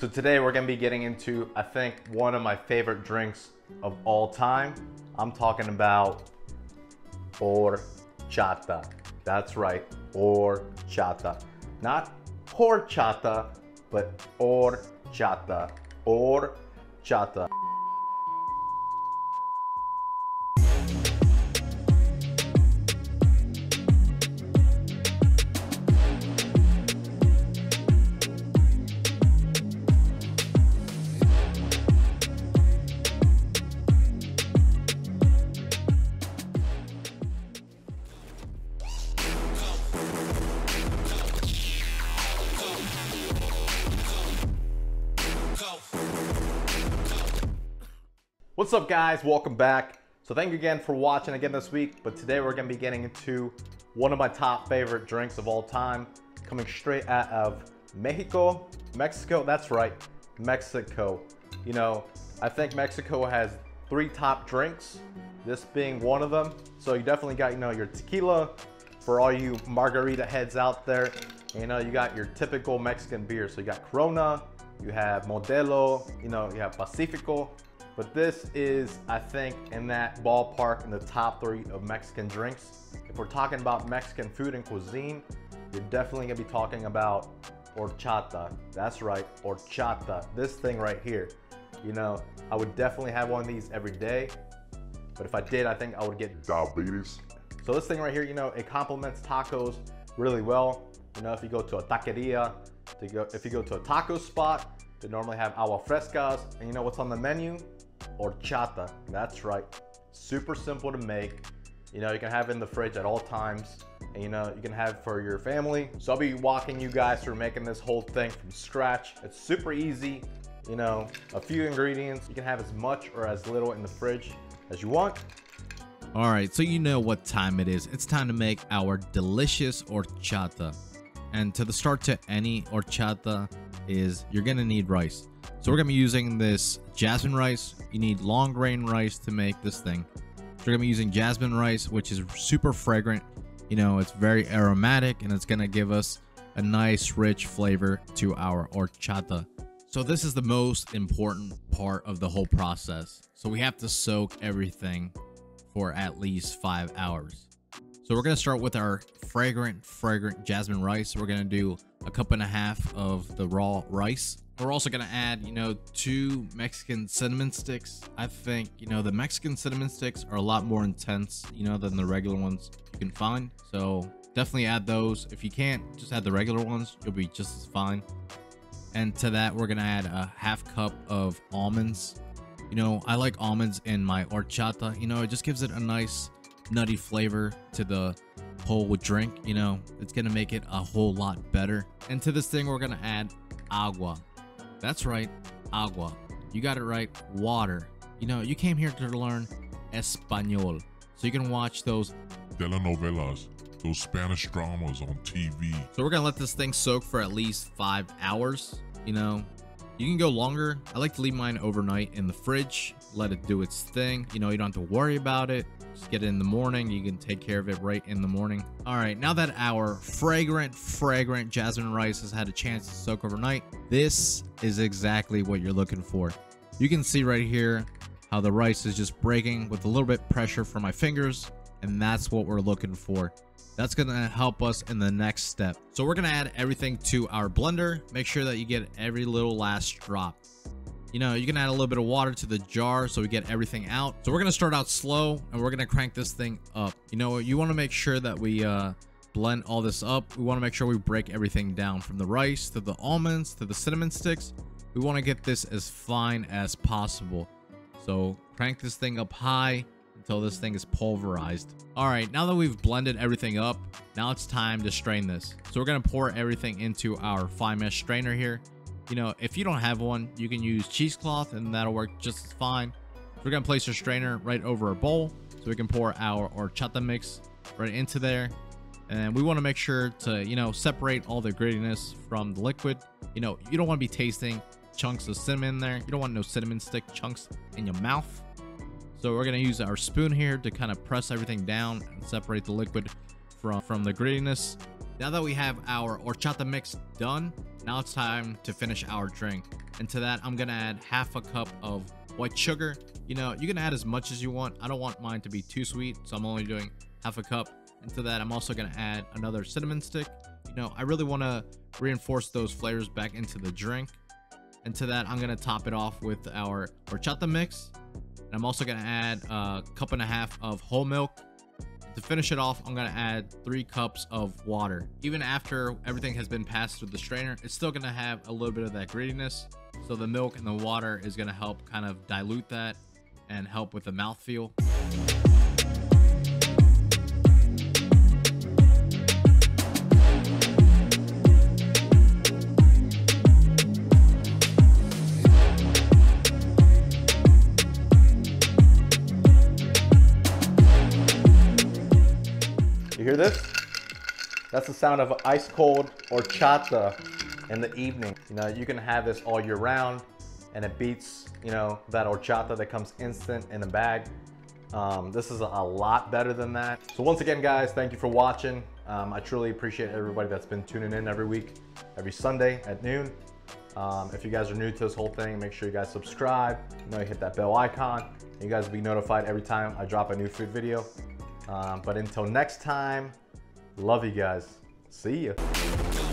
So today we're gonna be getting into, I think, one of my favorite drinks of all time. I'm talking about horchata. That's right, horchata. Not horchata, but horchata. Horchata. What's up guys, welcome back. So thank you again for watching again this week, but today we're gonna be getting into one of my top favorite drinks of all time, coming straight out of Mexico, that's right, Mexico. You know, I think Mexico has 3 top drinks, this being one of them. So you definitely got, your tequila for all you margarita heads out there. You got your typical Mexican beer. So you got Corona, you have Modelo, you have Pacifico. But this is, I think, in that ballpark in the top 3 of Mexican drinks. If we're talking about Mexican food and cuisine, you're definitely gonna be talking about horchata. That's right, horchata. This thing right here. I would definitely have one of these every day. But if I did, I think I would get diabetes. So this thing right here, it complements tacos really well. If you go to a taqueria, if you go to a taco spot, they normally have agua frescas. And you know what's on the menu? Horchata. That's right. Super simple to make. You can have it in the fridge at all times. And you can have it for your family. So I'll be walking you guys through making this whole thing from scratch. It's super easy. A few ingredients. You can have as much or as little in the fridge as you want. All right, so you know what time it is. It's time to make our delicious horchata. And to the start to any horchata is you're gonna need rice. So we're gonna be using this jasmine rice. You need long grain rice to make this thing. So we're gonna be using jasmine rice, which is super fragrant. It's very aromatic and it's gonna give us a nice rich flavor to our horchata. So this is the most important part of the whole process. So we have to soak everything for at least 5 hours. So we're gonna start with our fragrant jasmine rice. We're gonna do a 1.5 cups of the raw rice. We're also gonna add, 2 Mexican cinnamon sticks. I think, the Mexican cinnamon sticks are a lot more intense, than the regular ones you can find. So definitely add those. If you can't, just add the regular ones. You'll be just as fine. And to that, we're gonna add a 1/2 cup of almonds. I like almonds in my horchata. It just gives it a nice nutty flavor to the whole drink. It's gonna make it a whole lot better. And to this thing, we're gonna add agua. That's right, agua. You got it right, water. You came here to learn Espanol, so you can watch those telenovelas, those Spanish dramas on TV. So we're gonna let this thing soak for at least 5 hours. You can go longer. I like to leave mine overnight in the fridge, let it do its thing. You don't have to worry about it. Just get it in the morning. You can take care of it right in the morning. All right, now that our fragrant jasmine rice has had a chance to soak overnight, this is exactly what you're looking for. You can see right here how the rice is just breaking with a little bit pressure from my fingers, and that's what we're looking for. That's gonna help us in the next step. So we're gonna add everything to our blender. Make sure that you get every little last drop. You can add a little bit of water to the jar so we get everything out. So we're gonna start out slow and we're gonna crank this thing up. You wanna make sure that we blend all this up. We wanna make sure we break everything down from the rice to the almonds to the cinnamon sticks. We wanna get this as fine as possible. So crank this thing up high until this thing is pulverized. All right, now that we've blended everything up, now it's time to strain this. So we're gonna pour everything into our fine mesh strainer here. If you don't have one, you can use cheesecloth and that'll work just as fine. So we're gonna place our strainer right over our bowl so we can pour our horchata mix right into there. And we wanna make sure to, separate all the grittiness from the liquid. You don't wanna be tasting chunks of cinnamon in there. You don't want no cinnamon stick chunks in your mouth. So we're going to use our spoon here to kind of press everything down and separate the liquid from the grittiness. Now that we have our horchata mix done, now it's time to finish our drink. And to that, I'm gonna add half a cup of white sugar. You know, you can add as much as you want. I don't want mine to be too sweet, so I'm only doing half a cup. And to that, I'm also gonna add another cinnamon stick. You know, I really wanna reinforce those flavors back into the drink. And to that, I'm gonna top it off with our horchata mix. And I'm also gonna add a cup and a half of whole milk. To finish it off, I'm gonna add 3 cups of water. Even after everything has been passed through the strainer, it's still gonna have a little bit of that grittiness. So the milk and the water is gonna help kind of dilute that and help with the mouthfeel. You hear this? That's the sound of ice cold horchata in the evening. You know, you can have this all year round and it beats, you know, that horchata that comes instant in a bag. This is a lot better than that. So once again, guys, thank you for watching. I truly appreciate everybody that's been tuning in every week, every Sunday at noon. If you guys are new to this whole thing, make sure you guys subscribe. You know, you hit that bell icon. And you guys will be notified every time I drop a new food video. But until next time, love you guys. See ya.